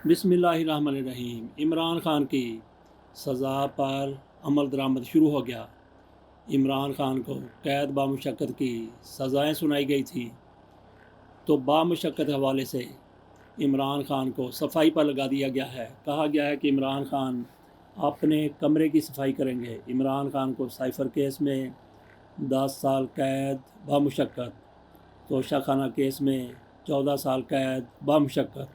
बिस्मिल्लाहिर्रहमानिर्रहीम। इमरान खान की सज़ा पर अमल दरामद शुरू हो गया। इमरान खान को कैद बामुशक्कत की सज़ाएँ सुनाई गई थी, तो बामुशक्कत हवाले से इमरान खान को सफाई पर लगा दिया गया है। कहा गया है कि इमरान खान अपने कमरे की सफाई करेंगे। इमरान खान को साइफ़र केस में 10 साल कैद बामुशक्कत, तोशाखाना केस में 14 साल कैद बामुशक्कत,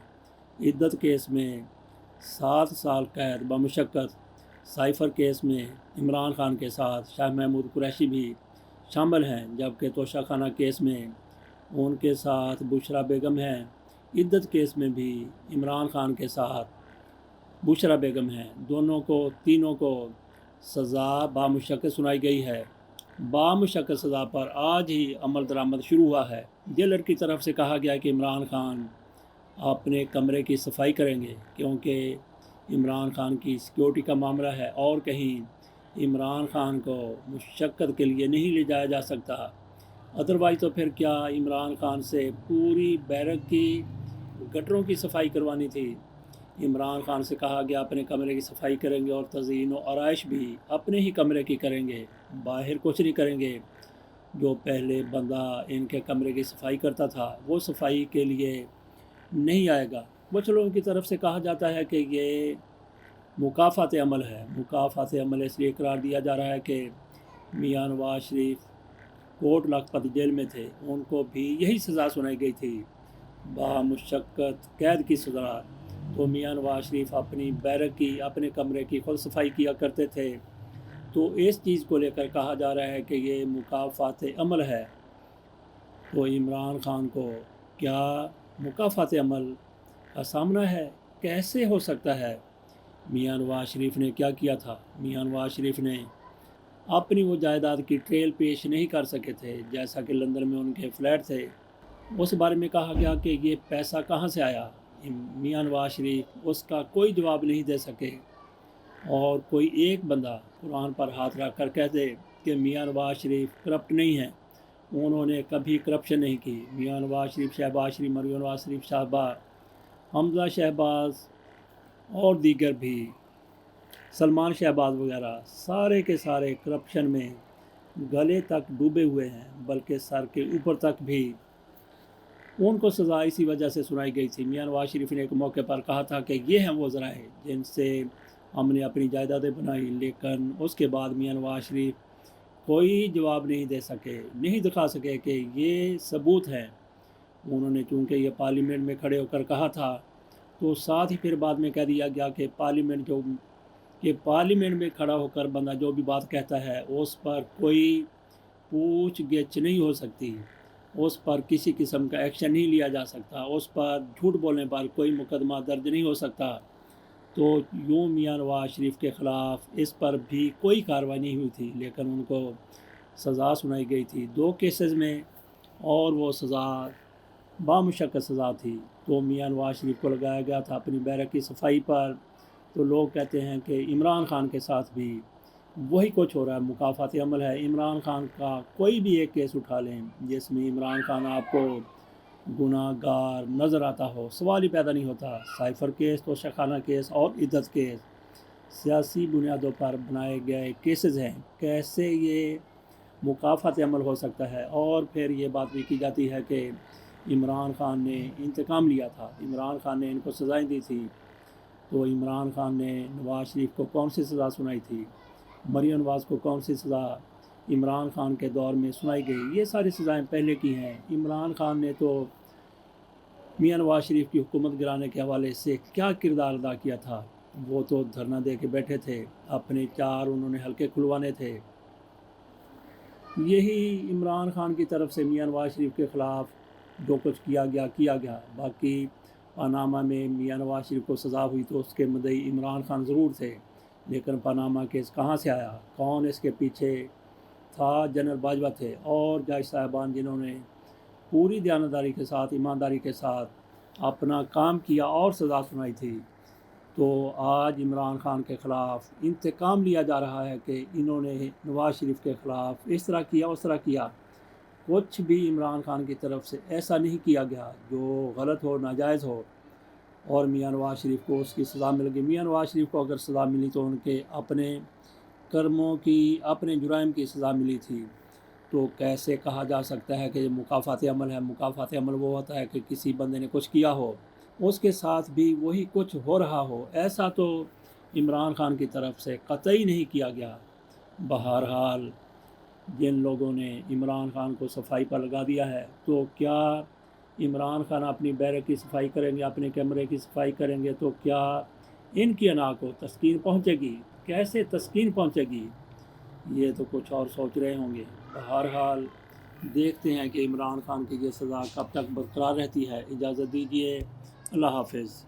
इद्दत केस में 7 साल कैद बामुशक्कत, साइफ़र केस में इमरान खान के साथ शाह महमूद कुरैशी भी शामिल हैं, जबकि तोशाखाना केस में उनके साथ बुशरा बेगम हैं। इद्दत केस में भी इमरान खान के साथ बुशरा बेगम हैं। तीनों को सज़ा बामुशक्कत सुनाई गई है। बामुशक्कत सज़ा पर आज ही अमल दरामद शुरू हुआ है। जेलर की तरफ से कहा गया कि इमरान खान अपने कमरे की सफाई करेंगे, क्योंकि इमरान खान की सिक्योरिटी का मामला है और कहीं इमरान खान को मुशक्कत के लिए नहीं ले जाया जा सकता। अदरवाइज़ तो फिर क्या इमरान खान से पूरी बैरक की गटरों की सफाई करवानी थी। इमरान खान से कहा गया अपने कमरे की सफाई करेंगे और तज़ीन व आराइश भी अपने ही कमरे की करेंगे, बाहर कुछ नहीं करेंगे। जो पहले बंदा इनके कमरे की सफाई करता था वो सफाई के लिए नहीं आएगा। कुछ लोगों की तरफ से कहा जाता है कि ये मुकाफ़ात अमल है। मुकाफ़ात अमल इसलिए करार दिया जा रहा है कि मियां नवाज शरीफ कोट लखपत जेल में थे, उनको भी यही सज़ा सुनाई गई थी, बामुशक्कत कैद की सज़ा। तो मियां नवाज शरीफ अपनी बैरक की, अपने कमरे की खुद सफाई किया करते थे। तो इस चीज़ को लेकर कहा जा रहा है कि ये मुकाफ़ात अमल है। तो इमरान खान को क्या मुकाफ़ात अमल का सामना है? कैसे हो सकता है? मियां नवाज शरीफ ने क्या किया था? मियां नवाज शरीफ ने अपनी वो जायदाद की ट्रेल पेश नहीं कर सके थे, जैसा कि लंदन में उनके फ्लैट थे। उस बारे में कहा गया कि ये पैसा कहाँ से आया। मियां नवाज शरीफ उसका कोई जवाब नहीं दे सके। और कोई एक बंदा कुरान पर हाथ रख कर कह दे कि मियां नवाज शरीफ करप्ट नहीं है, उन्होंने कभी करप्शन नहीं की। मियां नवाज शरीफ, शहबाज शरीफ, मरियम नवाज शरीफ साहबा, हमजा शहबाज और दीगर भी, सलमान शहबाज वगैरह, सारे के सारे करप्शन में गले तक डूबे हुए हैं, बल्कि सर के ऊपर तक भी। उनको सज़ा इसी वजह से सुनाई गई थी। मियां नवाज शरीफ ने एक मौके पर कहा था कि ये हैं वो ज़राए जिनसे हमने अपनी जायदादें बनाई, लेकिन उसके बाद मियां नवाज शरीफ कोई जवाब नहीं दे सके, नहीं दिखा सके कि ये सबूत है। उन्होंने चूँकि ये पार्लियामेंट में खड़े होकर कहा था, तो साथ ही फिर बाद में कह दिया गया कि पार्लियामेंट में खड़ा होकर बंदा जो भी बात कहता है उस पर कोई पूछ गिछ नहीं हो सकती, उस पर किसी किस्म का एक्शन नहीं लिया जा सकता, उस पर झूठ बोलने पर कोई मुकदमा दर्ज नहीं हो सकता। तो यूँ मियां नवाज शरीफ के ख़िलाफ़ इस पर भी कोई कार्रवाई नहीं हुई थी, लेकिन उनको सज़ा सुनाई गई थी 2 केसेस में, और वो सज़ा बामुशक्कत सज़ा थी। तो मियां नवाज शरीफ को लगाया गया था अपनी बैरक की सफाई पर। तो लोग कहते हैं कि इमरान खान के साथ भी वही कुछ हो रहा है, मुकाफ़ात अमल है। इमरान खान का कोई भी एक केस उठा लें जिसमें इमरान खान आपको गुनाहगार नज़र आता हो, सवाल ही पैदा नहीं होता। साइफ़र केस, तोशाखाना केस और इद्दत केस सियासी बुनियादों पर बनाए गए केसेस हैं। कैसे ये मुकाफ़ात अमल हो सकता है? और फिर ये बात भी की जाती है कि इमरान खान ने इंतकाम लिया था, इमरान खान ने इनको सज़ाएँ दी थी। तो इमरान खान ने नवाज शरीफ को कौन सी सज़ा सुनाई थी, मरियम नवाज को कौन सी सज़ा इमरान खान के दौर में सुनाई गई, ये सारी सज़ाएँ पहले की हैं। इमरान खान ने तो मियां नवाज शरीफ की हुकूमत गिराने के हवाले से क्या किरदार अदा किया था? वो तो धरना दे के बैठे थे, अपने 4 उन्होंने हल्के खुलवाने थे। यही इमरान खान की तरफ से मियां नवाज शरीफ के ख़िलाफ़ जो कुछ किया गया। बाकी पनामा में मियां नवाज शरीफ को सज़ा हुई तो उसके मुद्दई इमरान खान ज़रूर थे, लेकिन पनामा केस कहाँ से आया, कौन इसके पीछे था? जनरल बाजवा थे और जज साहिबान जिन्होंने पूरी दयानतदारी के साथ, ईमानदारी के साथ अपना काम किया और सज़ा सुनाई थी। तो आज इमरान खान के ख़िलाफ़ इंतकाम लिया जा रहा है कि इन्होंने नवाज शरीफ के ख़िलाफ़ इस तरह किया, उस तरह किया। कुछ भी इमरान खान की तरफ से ऐसा नहीं किया गया जो गलत हो, नाजायज़ हो। اور میاں نواز شریف کو اس کی سزا مل گئی۔ میاں نواز شریف کو اگر سزا ملی تو ان کے اپنے کرموں کی، اپنے جرائم کی سزا ملی تھی، تو کیسے کہا جا سکتا ہے کہ یہ مکافات عمل ہے؟ مکافات عمل وہ ہوتا ہے کہ کسی بندے نے کچھ کیا ہو، اس کے ساتھ بھی وہی کچھ ہو رہا ہو۔ ایسا تو عمران خان کی طرف سے قطعی نہیں کیا گیا۔ بہرحال جن لوگوں نے عمران خان کو صفائی پر لگا دیا ہے، تو کیا عمران خان اپنی بیرک کی صفائی کریں گے، اپنے کیمرے کی صفائی کریں گے، تو کیا ان کی انا کو تسکین پہنچے گی؟ کیسے تسکین پہنچے گی؟ یہ تو کچھ اور سوچ رہے ہوں گے۔ بہرحال دیکھتے ہیں کہ عمران خان کی یہ سزا کب تک برقرار رہتی ہے۔ اجازت دیجیے، اللہ حافظ۔